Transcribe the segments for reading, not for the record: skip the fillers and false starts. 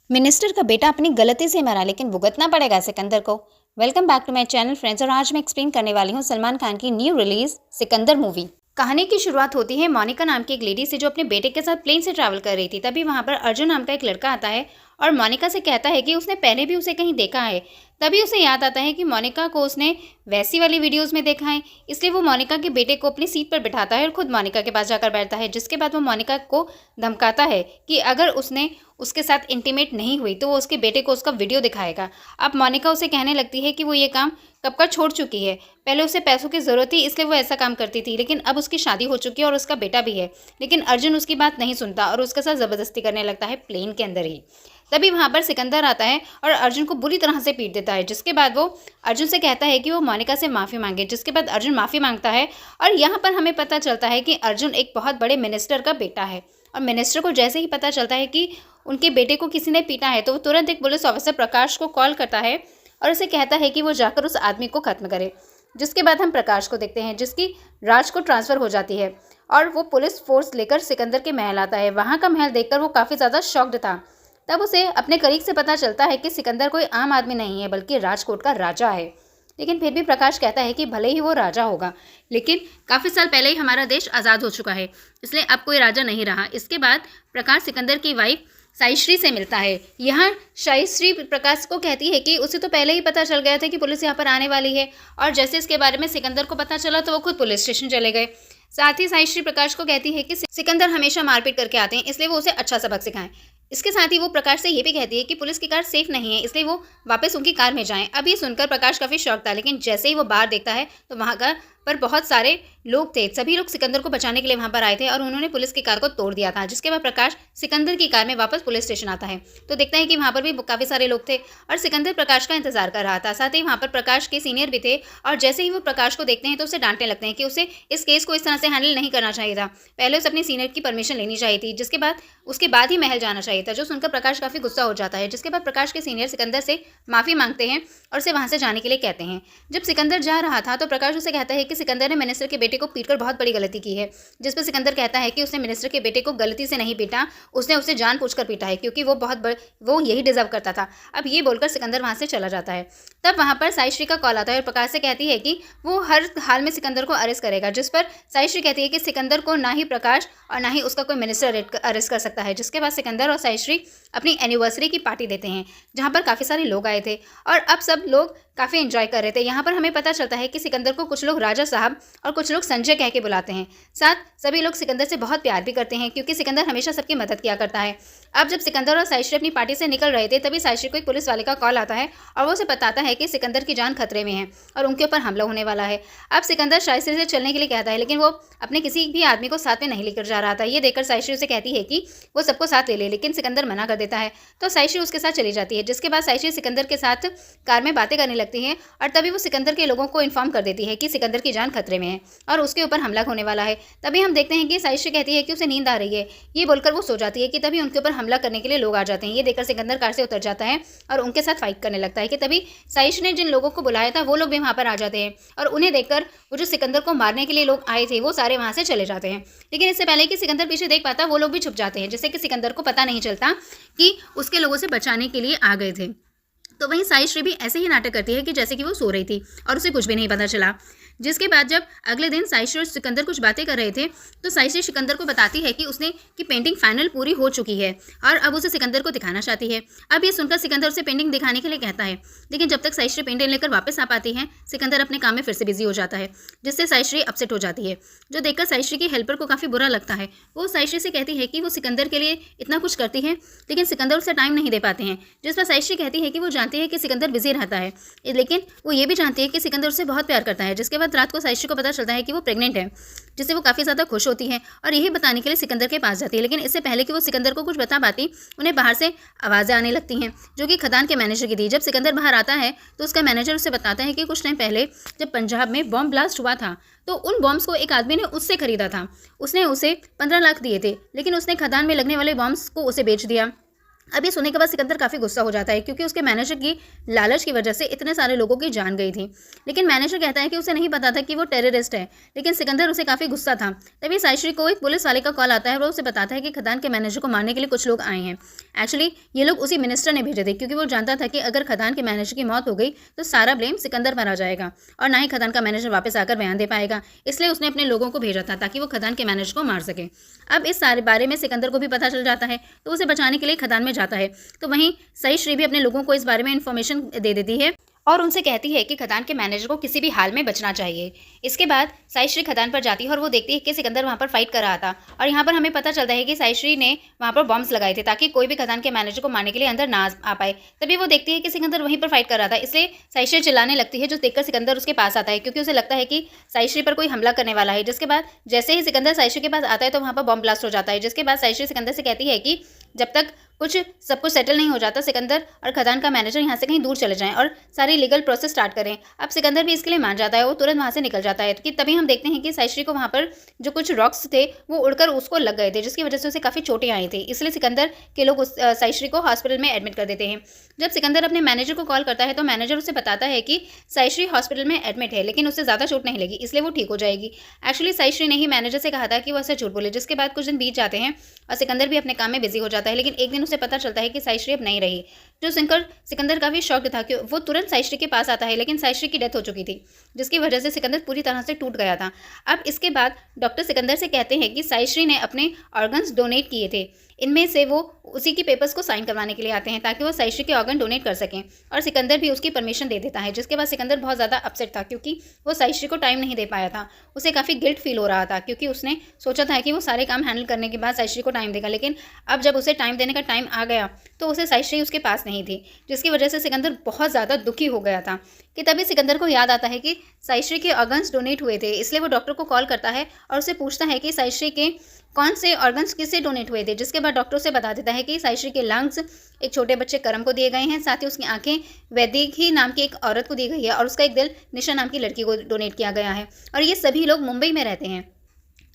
Minister का बेटा अपनी गलती से मरा लेकिन भुगतना पड़ेगा सिकंदर को। Welcome back to my channel friends, और आज मैं एक्सप्लेन करने वाली हूँ सलमान खान की न्यू रिलीज सिकंदर मूवी। कहानी की शुरुआत होती है मोनिका नाम की एक लेडी से, जो अपने बेटे के साथ प्लेन से ट्रैवल कर रही थी। तभी वहां पर अर्जुन नाम का एक लड़का आता है और मोनिका से कहता है कि उसने पहले भी उसे कहीं देखा है। तभी उसे याद आता है कि मोनिका को उसने वैसी वाली वीडियोस में देखा है, इसलिए वो मोनिका के बेटे को अपनी सीट पर बिठाता है और खुद मोनिका के पास जाकर बैठता है। जिसके बाद वो मोनिका को धमकाता है कि अगर उसने उसके साथ इंटीमेट नहीं हुई तो वो उसके बेटे को उसका वीडियो दिखाएगा। अब मोनिका उसे कहने लगती है कि वो ये काम कब का छोड़ चुकी है। पहले उसे पैसों की ज़रूरत थी इसलिए वो ऐसा काम करती थी, लेकिन अब उसकी शादी हो चुकी है और उसका बेटा भी है। लेकिन अर्जुन उसकी बात नहीं सुनता और उसके साथ ज़बरदस्ती करने लगता है प्लेन के अंदर ही। तभी वहाँ पर सिकंदर आता है और अर्जुन को बुरी तरह से पीट देता है। जिसके बाद वो अर्जुन से कहता है कि वो मोनिका से माफ़ी मांगे। जिसके बाद अर्जुन माफ़ी मांगता है और यहाँ पर हमें पता चलता है कि अर्जुन एक बहुत बड़े मिनिस्टर का बेटा है। और मिनिस्टर को जैसे ही पता चलता है कि उनके बेटे को किसी ने पीटा है तो वो तुरंत एक पुलिस ऑफिसर प्रकाश को कॉल करता है और उसे कहता है कि वो जाकर उस आदमी को ख़त्म करे। जिसके बाद हम प्रकाश को देखते हैं, जिसकी राज को ट्रांसफ़र हो जाती है और वो पुलिस फोर्स लेकर सिकंदर के महल आता है। वहाँ का महल देखकर वो काफ़ी ज़्यादा शॉक्ड था। तब उसे अपने कलीग से पता चलता है कि सिकंदर कोई आम आदमी नहीं है बल्कि राजकोट का राजा है। लेकिन फिर भी प्रकाश कहता है कि भले ही वो राजा होगा, लेकिन काफ़ी साल पहले ही हमारा देश आज़ाद हो चुका है, इसलिए अब कोई राजा नहीं रहा। इसके बाद प्रकाश सिकंदर की वाइफ साईश्री से मिलता है। यहाँ साईश्री प्रकाश को कहती है कि उसे तो पहले ही पता चल गया था कि पुलिस यहाँ पर आने वाली है, और जैसे इसके बारे में सिकंदर को पता चला तो वो खुद पुलिस स्टेशन चले गए। साथ ही साईश्री प्रकाश को कहती है कि सिकंदर हमेशा मारपीट करके आते हैं, इसलिए वो उसे अच्छा सबक सिखाएं। इसके साथ ही वो प्रकाश से ये भी कहती है कि पुलिस की कार सेफ नहीं है, इसलिए वो वापस उनकी कार में जाएं। अब ये सुनकर प्रकाश काफ़ी शॉक था, लेकिन जैसे ही वो बाहर देखता है तो वहाँ पर बहुत सारे लोग थे। सभी लोग सिकंदर को बचाने के लिए वहाँ पर आए थे और उन्होंने पुलिस की कार को तोड़ दिया था। जिसके बाद प्रकाश सिकंदर की कार में वापस पुलिस स्टेशन आता है तो देखता है कि वहाँ पर भी काफ़ी सारे लोग थे और सिकंदर प्रकाश का इंतजार कर रहा था। साथ ही वहाँ पर प्रकाश के सीनियर भी थे और जैसे ही वो प्रकाश को देखते हैं तो उसे डांटने लगते हैं कि उसे इस केस को इस तरह से हैंडल नहीं करना चाहिए था, पहले उसे अपनी सीनियर की परमिशन लेनी चाहिए थी। उसके बाद ही महल जाना चाहिए था। जो सुनकर प्रकाश काफ़ी गुस्सा हो जाता है। जिसके बाद प्रकाश के सीनियर सिकंदर से माफ़ी मांगते हैं और उसे वहाँ से जाने के लिए कहते हैं। जब सिकंदर जा रहा था तो प्रकाश उसे कहता है कि सिकंदर ने मिनिस्टर के बेटे को पीटकर बहुत बड़ी गलती की है। जिस पर सिकंदर कहता है कि उसने मिनिस्टर के बेटे को गलती से नहीं पीटा, उसने उसे जानबूझकर पीटा है क्योंकि वो यही डिजर्व करता था। अब ये बोलकर सिकंदर वहाँ से चला जाता है। तब वहाँ पर साईश्री का कॉल आता है और प्रकाश से कहती है कि वो हर हाल में सिकंदर को अरेस्ट करेगा। जिस पर साईश्री कहती है कि सिकंदर को ना ही प्रकाश और ना ही उसका कोई मिनिस्टर अरेस्ट कर सकता है। जिसके बाद सिकंदर और साईश्री अपनी एनिवर्सरी की पार्टी देते हैं, जहाँ पर काफ़ी सारे लोग आए थे और अब सब लोग काफ़ी एंजॉय कर रहे थे। यहाँ पर हमें पता चलता है कि सिकंदर को कुछ लोग राजा साहब और कुछ लोग संजय कह के बुलाते हैं। साथ सभी लोग सिकंदर से बहुत प्यार भी करते हैं क्योंकि सिकंदर हमेशा सबकी मदद किया करता है। अब जब सिकंदर और साईश्री अपनी पार्टी से निकल रहे थे तभी साईश्री को एक पुलिस वाले का कॉल आता है और वो उसे बताता है कि सिकंदर की जान खतरे में है और उनके ऊपर हमला होने वाला है। अब सिकंदर साईश्री से चलने के लिए कहता है, लेकिन वो अपने किसी भी आदमी को साथ में नहीं लेकर जा रहा था। ये देखकर साईश्री उसे कहती है कि वो सबको साथ ले ले, लेकिन सिकंदर मना कर देता है तो साईश्री उसके साथ चली जाती है। जिसके बाद साईश्री सिकंदर के साथ कार में बातें करने लगती हैं और तभी वो सिकंदर के लोगों को इन्फॉर्म कर देती है कि सिकंदर की जान खतरे में है और उसके ऊपर हमला होने वाला है। तभी हम देखते हैं कि साईश्री कहती है कि उसे नींद आ रही है। ये बोलकर वो सो जाती है कि तभी उनके ऊपर हमला करने के लिए लोग आ जाते हैं। ये देखकर सिकंदर कार से उतर जाता है और उनके साथ फाइट करने लगता है कि तभी साईश्री ने जिन लोगों को बुलाया था वो लोग भी वहाँ पर आ जाते हैं और उन्हें देखकर वो जो सिकंदर को मारने के लिए लोग आए थे वो सारे वहाँ से चले जाते हैं। लेकिन इससे पहले कि सिकंदर पीछे देख पाता वो लोग भी छुप जाते हैं, जिससे कि सिकंदर को पता नहीं चलता कि उसके लोगों से बचाने के लिए आ गए थे। तो वहीं साईश्री भी ऐसे ही नाटक करती है कि जैसे कि वो सो रही थी और उसे कुछ भी नहीं पता चला। जिसके बाद जब अगले दिन साईश्री और सिकंदर कुछ बातें कर रहे थे तो साईश्री सिकंदर को बताती है कि पेंटिंग फाइनल पूरी हो चुकी है और अब उसे सिकंदर को दिखाना चाहती है। अब ये सुनकर सिकंदर उसे पेंटिंग दिखाने के लिए कहता है, लेकिन जब तक साईश्री पेंटिंग लेकर वापस आ पाती है सिकंदर अपने काम में फिर से बिजी हो जाता है, जिससे साईश्री अपसेट हो जाती है। जो देखकर साईश्री की हेल्पर को काफ़ी बुरा लगता है। वो साईश्री से कहती है कि वो सिकंदर के लिए इतना कुछ करती है लेकिन सिकंदर उसे टाइम नहीं दे पाते हैं। जिस पर साईश्री कहती है कि वो जानती है कि सिकंदर बिजी रहता है, लेकिन वो ये भी जानती है कि सिकंदर उससे बहुत प्यार करता है। जिसके बाद रात को साईश्री को पता चलता है कि वो प्रेग्नेंट है, जिससे वो काफ़ी ज़्यादा खुश होती है और यही बताने के लिए सिकंदर के पास जाती है। लेकिन इससे पहले कि वो सिकंदर को कुछ बता पाती उन्हें बाहर से आवाज़ें आने लगती हैं जो कि खदान के मैनेजर की थी। जब सिकंदर बाहर आता है तो उसका मैनेजर उसे बताता है कि कुछ टाइम पहले जब पंजाब में बॉम्ब ब्लास्ट हुआ था तो उन बॉम्ब्स को एक आदमी ने उससे खरीदा था। उसने उसे 15 लाख दिए थे, लेकिन उसने खदान में लगने वाले बॉम्ब्स को उसे बेच दिया। अब ये सुनने के बाद सिकंदर काफ़ी गुस्सा हो जाता है क्योंकि उसके मैनेजर की लालच की वजह से इतने सारे लोगों की जान गई थी। लेकिन मैनेजर कहता है कि उसे नहीं पता था कि वो टेररिस्ट है, लेकिन सिकंदर उसे काफ़ी गुस्सा था। तभी साइश्री को एक पुलिस वाले का कॉल आता है और वो उसे बताता है कि खदान के मैनेजर को मारने के लिए कुछ लोग आए हैं। एक्चुअली ये लोग उसी मिनिस्टर ने भेजे थे क्योंकि वो जानता था कि अगर खदान के मैनेजर की मौत हो गई तो सारा ब्लेम सिकंदर पर आ जाएगा और ना ही खदान का मैनेजर वापस आकर बयान दे पाएगा। इसलिए उसने अपने लोगों को भेजा था ताकि वो खदान के मैनेजर को मार सके। अब इस सारे बारे में सिकंदर को भी पता चल जाता है तो उसे बचाने के लिए खदान में जाता है। तो वहीं सईश्री भी अपने लोगों को इस बारे में इन्फॉर्मेशन दे देती है और उनसे कहती है कि खदान के मैनेजर को किसी भी हाल में बचना चाहिए। इसके बाद साइश्री खदान पर जाती है और वो देखती है कि सिकंदर वहाँ पर फाइट कर रहा था और यहाँ पर हमें पता चलता है कि साइश्री ने वहाँ पर बॉम्ब्स लगाए थे ताकि कोई भी खदान के मैनेजर को मारने के लिए अंदर ना आ पाए। तभी वो देखती है कि सिकंदर वहीं पर फाइट कर रहा था, इसलिए साइश्री चिल्लाने लगती है, जो देखकर सिकंदर उसके पास आता है क्योंकि उसे लगता है कि साइश्री पर कोई हमला करने वाला है। जिसके बाद जैसे ही सिकंदर साइश्री के पास आता है तो वहाँ पर बॉम्ब ब्लास्ट हो जाता है। जिसके बाद साइश्री सिकंदर से कहती है कि जब तक सब कुछ सेटल नहीं हो जाता, सिकंदर और खदान का मैनेजर यहाँ से कहीं दूर चले जाएं और सारी लीगल प्रोसेस स्टार्ट करें। अब सिकंदर भी इसके लिए मान जाता है, वो तुरंत वहाँ से निकल जाता है कि तभी हम देखते हैं कि साइश्री को वहाँ पर जो कुछ रॉक्स थे वो उड़कर उसको लग गए थे, जिसकी वजह से उसे काफ़ी चोटें आई थी। इसलिए सिकंदर के लोग उस साइश्री को हॉस्पिटल में एडमिट कर देते हैं। जब सिकंदर अपने मैनेजर को कॉल करता है तो मैनेजर उसे बताता है कि साइश्री हॉस्पिटल में एडमिट है, लेकिन उसे ज़्यादा चोट नहीं लगी, इसलिए वो ठीक हो जाएगी। एक्चुअली साइश्री ने ही मैनेजर से कहा था कि वो ऐसे झूठ बोले। जिसके बाद कुछ दिन बीत जाते हैं और सिकंदर भी अपने काम में बिजी हो जाता है, लेकिन एक दिन उसे पता चलता है कि साइश्री अब नहीं रही। जो सुनकर सिकंदर काफ़ी शॉक्ड था कि वो तुरंत साइश्री के पास आता है, लेकिन साइश्री की डेथ हो चुकी थी, जिसकी वजह से सिकंदर पूरी तरह से टूट गया था। अब इसके बाद डॉक्टर सिकंदर से कहते हैं कि साइश्री ने अपने ऑर्गन्स डोनेट किए थे, इनमें से वो उसी की पेपर्स को साइन करवाने के लिए आते हैं ताकि वो साइश्री के ऑर्गन डोनेट कर सकें, और सिकंदर भी उसकी परमिशन दे देता है। जिसके बाद सिकंदर बहुत ज़्यादा अपसेट था क्योंकि वो साइश्री को टाइम नहीं दे पाया था। उसे काफ़ी गिल्ट फील हो रहा था क्योंकि उसने सोचा था कि वो सारे काम हैंडल करने के बाद साइश्री को टाइम देगा, लेकिन अब जब उसे टाइम देने का टाइम आ गया तो उसे साइश्री उसके पास नहीं थी, जिसकी वजह से सिकंदर बहुत ज़्यादा दुखी हो गया था। कि तभी सिकंदर को याद आता है कि साइश्री के ऑर्गन्स डोनेट हुए थे, इसलिए वो डॉक्टर को कॉल करता है और उससे पूछता है कि साइश्री के कौन से ऑर्गन्स किससे डोनेट हुए थे। जिसके बाद डॉक्टर उसे बता देता है कि साइश्री के लंग्स एक छोटे बच्चे करम को दिए गए हैं, साथ ही उसकी आंखें वैदेही नाम की एक औरत को दी गई है और उसका एक दिल निशा नाम की लड़की को डोनेट किया गया है, और ये सभी लोग मुंबई में रहते हैं।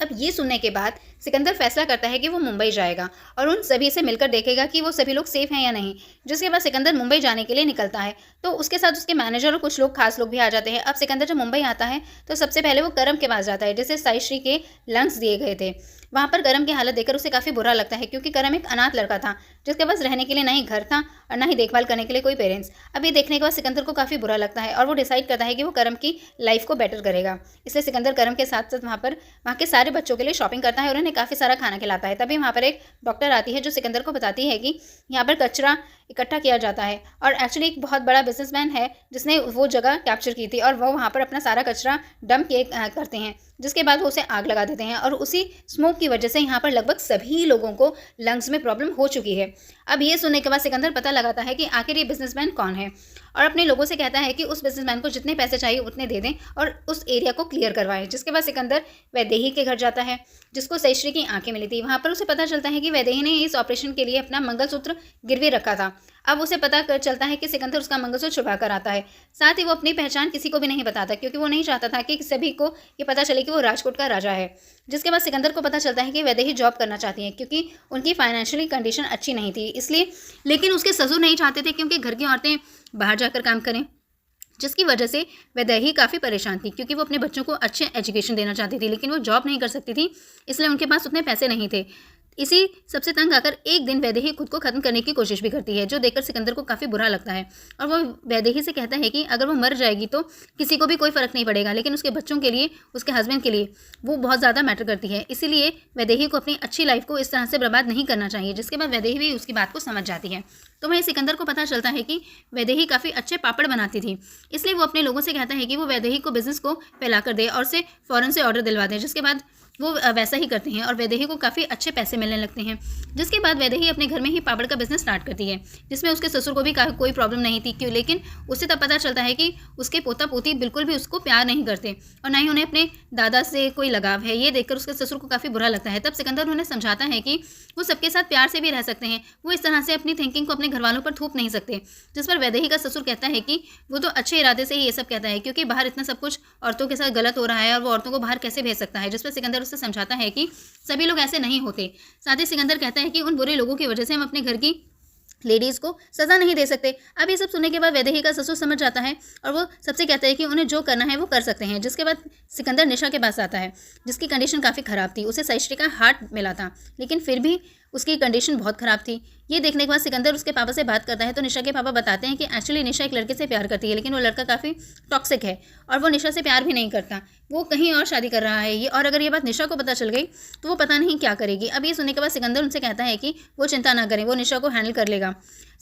अब ये सुनने के बाद सिकंदर फैसला करता है कि वो मुंबई जाएगा और उन सभी से मिलकर देखेगा कि वो सभी लोग सेफ हैं या नहीं। जिसके बाद सिकंदर मुंबई जाने के लिए निकलता है, तो उसके साथ उसके मैनेजर और कुछ लोग खास लोग भी आ जाते हैं। अब सिकंदर जब मुंबई आता है तो सबसे पहले वो करम के पास जाता है जिसे साइश्री के लंग्स दिए गए थे। वहाँ पर करम की हालत देखकर उसे काफ़ी बुरा लगता है क्योंकि करम एक अनाथ लड़का था जिसके पास रहने के लिए ना ही घर था और ना ही देखभाल करने के लिए कोई पेरेंट्स। अब ये देखने के बाद सिकंदर को काफ़ी बुरा लगता है और वो डिसाइड करता है कि वो करम की लाइफ को बेटर करेगा। इसलिए सिकंदर करम के साथ साथ वहाँ के सारे बच्चों के लिए शॉपिंग करता है और उन्हें काफ़ी सारा खाना खिलाता है। तभी वहाँ पर एक डॉक्टर आती है जो सिकंदर को बताती है कि यहाँ पर कचरा इकट्ठा किया जाता है और एक्चुअली एक बहुत बड़ा बिजनेसमैन है जिसने वो जगह कैप्चर की थी और वो वहाँ पर अपना सारा कचरा डंप किए करते हैं। जिसके बाद वो उसे आग लगा देते हैं और उसी स्मोक की वजह से यहाँ पर लगभग सभी लोगों को लंग्स में प्रॉब्लम हो चुकी है। अब ये सुनने के बाद सिकंदर पता लगाता है कि आखिर ये बिजनेसमैन कौन है और अपने लोगों से कहता है कि उस बिजनेसमैन को जितने पैसे चाहिए उतने दे दें और उस एरिया को क्लियर करवाएं। जिसके बाद सिकंदर वैदेही के घर जाता है जिसको साइश्री की आंखें मिली थी। वहाँ पर उसे पता चलता है कि वैदेही ने इस ऑपरेशन के लिए अपना मंगलसूत्र गिरवी रखा था। अब उसे पता चलता है कि सिकंदर उसका मंगलसूत्र छुपा कर आता है। साथ ही वो अपनी पहचान किसी को भी नहीं बताता क्योंकि वो नहीं चाहता था कि सभी को ये पता चले कि वो राजकोट का राजा है। जिसके बाद सिकंदर को पता चलता है कि वैदेही जॉब करना चाहती हैं क्योंकि उनकी फाइनेंशियली कंडीशन अच्छी नहीं थी इसलिए, लेकिन उसके ससुर नहीं चाहते थे क्योंकि घर की औरतें बाहर जाकर काम करें, जिसकी वजह से वैदेही काफ़ी परेशान थी क्योंकि वो अपने बच्चों को अच्छे एजुकेशन देना चाहती थी लेकिन वो जॉब नहीं कर सकती थी, इसलिए उनके पास उतने पैसे नहीं थे। इसी सबसे तंग आकर एक दिन वैदेही खुद को ख़त्म करने की कोशिश भी करती है, जो देखकर सिकंदर को काफ़ी बुरा लगता है और वो वैदेही से कहता है कि अगर वो मर जाएगी तो किसी को भी कोई फ़र्क नहीं पड़ेगा, लेकिन उसके बच्चों के लिए, उसके हस्बैंड के लिए वो बहुत ज़्यादा मैटर करती है, इसीलिए वैदेही को अपनी अच्छी लाइफ को इस तरह से बर्बाद नहीं करना चाहिए। जिसके बाद वैदेही भी उसकी बात को समझ जाती है। तो वहीं सिकंदर को पता चलता है कि वैदेही काफ़ी अच्छे पापड़ बनाती थी, इसलिए वो अपने लोगों से कहता है कि वो वैदेही को बिज़नेस को फैला कर दे और उसे फ़ौरन से ऑर्डर दिलवा दें। जिसके बाद वो वैसा ही करते हैं और वैदेही को काफ़ी अच्छे पैसे मिलने लगते हैं। जिसके बाद वैदेही अपने घर में ही पापड़ का बिजनेस स्टार्ट करती है जिसमें उसके ससुर को भी कोई प्रॉब्लम नहीं थी क्यों, लेकिन उसे तब पता चलता है कि उसके पोता पोती बिल्कुल भी उसको प्यार नहीं करते और ना ही उन्हें अपने दादा से कोई लगाव है। ये देखकर उसके ससुर को काफ़ी बुरा लगता है। तब सिकंदर उन्हें समझाता है कि वो सबके साथ प्यार से भी रह सकते हैं, वो इस तरह से अपनी थिंकिंग को अपने घर वालों पर थोप नहीं सकते। जिस पर वैदेही का ससुर कहता है कि वो तो अच्छे इरादे से ही ये सब कहता है क्योंकि बाहर इतना सब कुछ औरतों के साथ गलत हो रहा है और वो औरतों को बाहर कैसे भेज सकता है। जिस पर सिकंदर उससे समझाता है कि सभी लोग ऐसे नहीं होते। साथ ही सिकंदर कहता है कि उन बुरे लोगों की वजह से हम अपने घर की लेडीज़ को सज़ा नहीं दे सकते। अब ये सब सुनने के बाद वैदेही का ससुर समझ जाता है और वो सबसे कहता है कि उन्हें जो करना है वो कर सकते हैं। जिसके बाद सिकंदर निशा के पास आता है, जिसकी कंडीशन काफ़ी ख़राब थी। उसे सहिष्टि का हार्ट मिला था, लेकिन फिर भी उसकी कंडीशन बहुत ख़राब थी। ये देखने के बाद सिकंदर उसके पापा से बात करता है, तो निशा के पापा बताते हैं कि एक्चुअली निशा एक लड़के से प्यार करती है, लेकिन वो लड़का काफ़ी टॉक्सिक है और वो निशा से प्यार भी नहीं करता, वो कहीं और शादी कर रहा है ये। और अगर ये बात निशा को पता चल गई तो वो पता नहीं क्या करेगी। अब ये सुनने के बाद सिकंदर उनसे कहता है कि वो चिंता ना करें, वो निशा को हैंडल कर लेगा।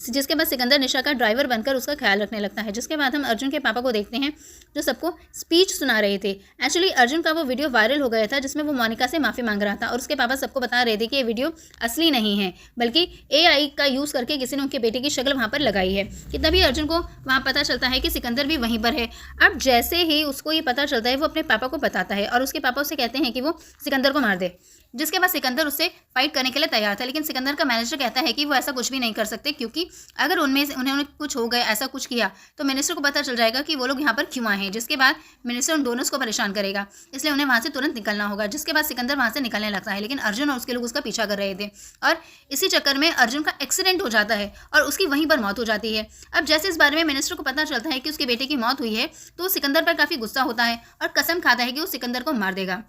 जिसके बाद सिकंदर निशा का ड्राइवर बनकर उसका ख्याल रखने लगता है। जिसके बाद हम अर्जुन के पापा को देखते हैं, जो सबको स्पीच सुना रहे थे। एक्चुअली अर्जुन का वो वीडियो वायरल हो गया था जिसमें वो मोनिका से माफ़ी मांग रहा था और उसके पापा सबको बता रहे थे कि ये वीडियो असली नहीं है, बल्कि AI का यूज़ करके किसी ने उनके बेटे की शक्ल वहाँ पर लगाई है। कि तभी अर्जुन को वहाँ पता चलता है कि सिकंदर भी वहीं पर है। अब जैसे ही उसको ये पता चलता है, वो अपने पापा को बताता है और उसके पापा उससे कहते हैं कि वो सिकंदर को मार दे। जिसके बाद सिकंदर उससे फाइट करने के लिए तैयार था, लेकिन सिकंदर का मैनेजर कहता है कि वो ऐसा कुछ भी नहीं कर सकते, क्योंकि अगर उनमें से उन्हें कुछ हो गया, ऐसा कुछ किया, तो मिनिस्टर को पता चल जाएगा कि वो लोग यहाँ पर क्यों आए हैं। जिसके बाद मिनिस्टर उन दोनों को परेशान करेगा, इसलिए उन्हें वहाँ से तुरंत निकलना होगा। जिसके बाद सिकंदर वहाँ से निकलने लगता है, लेकिन अर्जुन और उसके लोग उसका पीछा कर रहे थे और इसी चक्कर में अर्जुन का एक्सीडेंट हो जाता है और उसकी वहीं पर मौत हो जाती है। अब जैसे इस बारे में मिनिस्टर को पता चलता है कि उसके बेटे की मौत हुई है, तो वो सिकंदर पर काफ़ी गुस्सा होता है और कसम खाता है कि वो सिकंदर को मार देगा।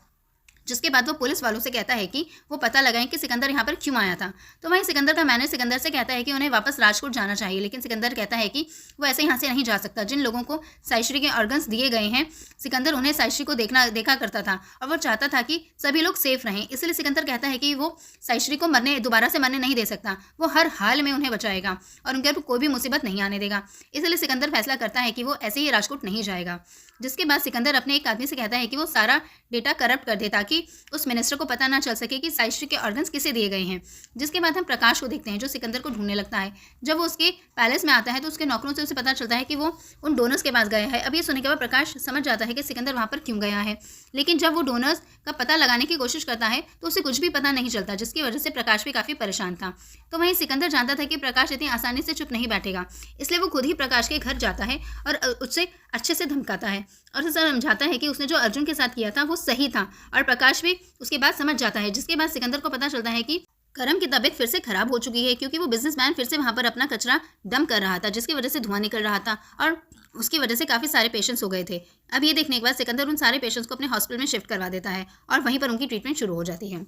जिसके बाद वो पुलिस वालों से कहता है कि वो पता लगाएं कि सिकंदर यहाँ पर क्यों आया था। तो वहीं सिकंदर का मैनेजर सिकंदर से कहता है कि उन्हें वापस राजकोट जाना चाहिए, लेकिन सिकंदर कहता है कि वो ऐसे यहाँ से नहीं जा सकता। जिन लोगों को साइश्री के ऑर्गन्स दिए गए हैं, सिकंदर उन्हें साइश्री को देखा करता था और वो चाहता था कि सभी लोग सेफ रहें। इसलिए सिकंदर कहता है कि वो साइश्री को दोबारा से मरने नहीं दे सकता, वो हर हाल में उन्हें बचाएगा और उनके ऊपर कोई भी मुसीबत नहीं आने देगा। इसलिए सिकंदर फैसला करता है कि वो ऐसे ही राजकोट नहीं जाएगा। जिसके बाद सिकंदर अपने एक आदमी से कहता है कि वो सारा डेटा करप्ट कर दे, ताकि उस मिनिस्टर को पता ना चल सके कि साइश्री के ऑर्गन्स किसे दिए गए हैं। जिसके बाद हम प्रकाश को देखते हैं, जो सिकंदर को ढूंढने लगता है। जब वो उसके पैलेस में आता है तो उसके नौकरों से उसे पता चलता है कि वो उन डोनर्स के पास गया है। अब ये सुनने के बाद प्रकाश समझ जाता है कि सिकंदर वहाँ पर क्यों गया है, लेकिन जब वो डोनर्स का पता लगाने की कोशिश करता है तो उसे कुछ भी पता नहीं चलता, जिसकी वजह से प्रकाश भी काफ़ी परेशान था। तो वहीं सिकंदर जानता था कि प्रकाश इतनी आसानी से चुप नहीं बैठेगा, इसलिए वो खुद ही प्रकाश के घर जाता है और उससे अच्छे से धमकाता है और उसे समझाता है कि उसने जो अर्जुन के साथ किया था वो सही था। और प्रकाश भी उसके बाद समझ जाता है। जिसके बाद सिकंदर को पता चलता है कि करम की तबीयत फिर से खराब हो चुकी है, क्योंकि वो बिजनेसमैन फिर से वहाँ पर अपना कचरा डंप कर रहा था, जिसकी वजह से धुआं निकल रहा था और उसकी वजह से काफ़ी सारे पेशेंट्स हो गए थे। अब ये देखने के बाद सिकंदर उन सारे पेशेंट्स को अपने हॉस्पिटल में शिफ्ट करवा देता है और वहीं पर उनकी ट्रीटमेंट शुरू हो जाती है।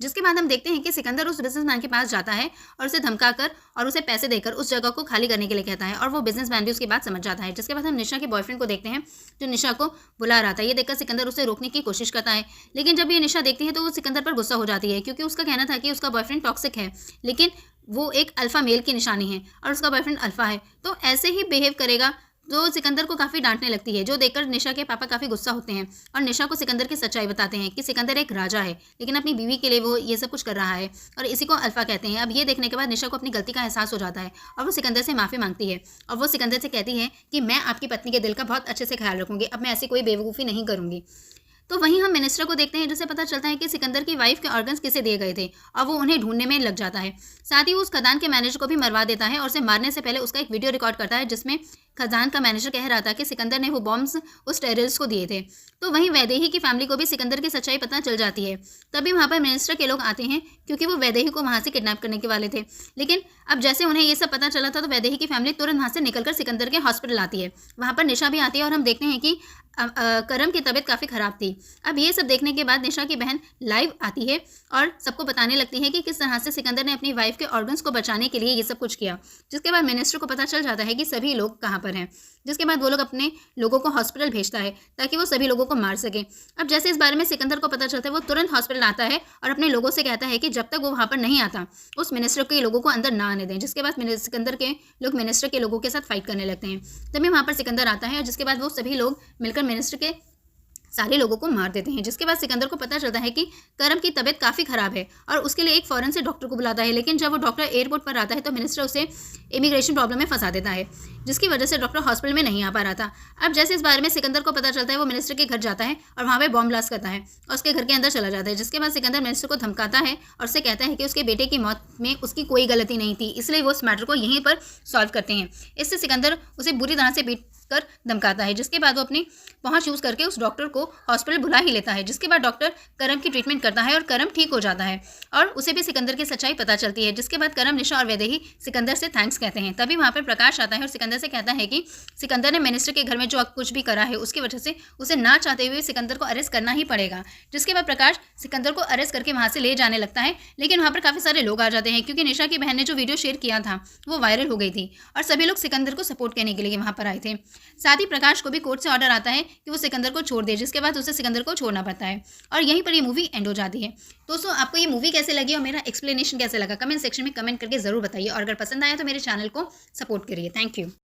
जिसके बाद हम देखते हैं कि सिकंदर उस बिजनेसमैन के पास जाता है और उसे धमकाकर और उसे पैसे देकर उस जगह को खाली करने के लिए कहता है और वो बिजनेसमैन भी उसकी बात समझ जाता है। जिसके बाद हम निशा के बॉयफ्रेंड को देखते हैं, जो निशा को बुला रहा था। ये देखकर सिकंदर उसे रोकने की कोशिश करता है, लेकिन जब ये निशा देखती है तो वो सिकंदर पर गुस्सा हो जाती है, क्योंकि उसका कहना था कि उसका बॉयफ्रेंड टॉक्सिक है, लेकिन वो एक अल्फा मेल की निशानी है और उसका बॉयफ्रेंड अल्फा है, तो ऐसे ही बिहेव करेगा। तो सिकंदर को काफ़ी डांटने लगती है, जो देखकर निशा के पापा काफ़ी गुस्सा होते हैं और निशा को सिकंदर की सच्चाई बताते हैं कि सिकंदर एक राजा है, लेकिन अपनी बीवी के लिए वो ये सब कुछ कर रहा है और इसी को अल्फा कहते हैं। अब ये देखने के बाद निशा को अपनी गलती का एहसास हो जाता है और वो सिकंदर से माफ़ी मांगती है और वो सिकंदर से कहती है कि मैं आपकी पत्नी के दिल का बहुत अच्छे से ख्याल रखूँगी, अब मैं ऐसी कोई बेवकूफ़ी नहीं करूँगी। तो वहीं हम मिनिस्टर को देखते हैं, जिससे पता चलता है कि सिकंदर की वाइफ के ऑर्गन्स किसे दिए गए थे और वो उन्हें ढूंढने में लग जाता है। साथ ही वो उस खदान के मैनेजर को भी मरवा देता है और उसे मारने से पहले उसका एक वीडियो रिकॉर्ड करता है, जिसमें खदान का मैनेजर कह रहा था कि सिकंदर ने वो बॉम्ब्स उस टेररिस्ट को दिए थे। तो वहीं वैदेही की फैमिली को भी सिकंदर की सच्चाई पता चल जाती है। तभी वहाँ पर मिनिस्टर के लोग आते हैं, क्योंकि वो वैदेही को वहाँ से किडनैप करने के वाले थे। लेकिन अब जैसे उन्हें ये सब पता चला था, तो वैदेही की फैमिली तुरंत वहाँ से निकलकर सिकंदर के हॉस्पिटल आती है। वहाँ पर निशा भी आती है और हम देखते हैं कि करम की तबीयत काफ़ी ख़राब थी। अब ये सब देखने के बाद निशा की बहन लाइव आती है और सबको बताने लगती है कि किस तरह से सिकंदर ने अपनी वाइफ के ऑर्गन्स को बचाने के लिए ये सब कुछ किया। जिसके बाद मिनिस्टर को पता चल जाता है कि सभी लोग कहाँ पर हैं। जिसके बाद वो लोग अपने लोगों को हॉस्पिटल भेजता है ताकि वो सभी लोगों को मार सके। अब जैसे इस बारे में सिकंदर को पता चलता है, वो तुरंत हॉस्पिटल आता है और अपने लोगों से कहता है कि जब तक वो वहाँ पर नहीं आता उस मिनिस्टर के लोगों को अंदर ना आने दें। जिसके बाद सिकंदर के लोग मिनिस्टर के लोगों के साथ फाइट करने लगते हैं। तभी वहाँ पर सिकंदर आता है और जिसके बाद वो सभी लोग मिलकर मिनिस्टर के सारे लोगों को मार देते हैं। जिसके बाद सिकंदर को पता चलता है कि करम की तबीयत काफ़ी ख़राब है और उसके लिए एक फ़ौरन से डॉक्टर को बुलाता है। लेकिन जब वो डॉक्टर एयरपोर्ट पर आता है तो मिनिस्टर उसे इमिग्रेशन प्रॉब्लम में फंसा देता है, जिसकी वजह से डॉक्टर हॉस्पिटल में नहीं आ पा रहा था। अब जैसे इस बारे में सिकंदर को पता चलता है, वो मिनिस्टर के घर जाता है और वहाँ पर बॉम्ब ब्लास्ट करता है और उसके घर के अंदर चला जाता है। जिसके बाद सिकंदर मिनिस्टर को धमकाता है और उससे कहता है कि उसके बेटे की मौत में उसकी कोई गलती नहीं थी, इसलिए वो इस मैटर को यहीं पर सॉल्व करते हैं। इससे सिकंदर उसे बुरी तरह से कर धमकाता है, जिसके बाद वो अपनी पहुंच यूज़ करके उस डॉक्टर को हॉस्पिटल बुला ही लेता है, जिसके बाद डॉक्टर करम की ट्रीटमेंट करता है और करम ठीक हो जाता है और उसे भी सिकंदर की सच्चाई पता चलती है, जिसके बाद करम, निशा और वैदेही सिकंदर से थैंक्स कहते हैं। तभी वहाँ पर प्रकाश आता है और सिकंदर से कहता है कि सिकंदर ने मिनिस्टर के घर में जो कुछ भी करा है उसकी वजह से उसे ना चाहते हुए सिकंदर को अरेस्ट करना ही पड़ेगा, जिसके बाद प्रकाश सिकंदर को अरेस्ट करके वहाँ से ले जाने लगता है। लेकिन वहाँ पर काफ़ी सारे लोग आ जाते हैं क्योंकि निशा की बहन ने जो वीडियो शेयर किया था वो वायरल हो गई थी और सभी लोग सिकंदर को सपोर्ट करने के लिए वहाँ पर आए थे। साथ ही प्रकाश को भी कोर्ट से ऑर्डर आता है कि वो सिकंदर को छोड़ दे, जिसके बाद उसे सिकंदर को छोड़ना पड़ता है और यहीं पर ये मूवी एंड हो जाती है। दोस्तों, आपको ये मूवी कैसे लगी और मेरा एक्सप्लेनेशन कैसे लगा कमेंट सेक्शन में कमेंट करके ज़रूर बताइए और अगर पसंद आया तो मेरे चैनल को सपोर्ट करिए। Thank you.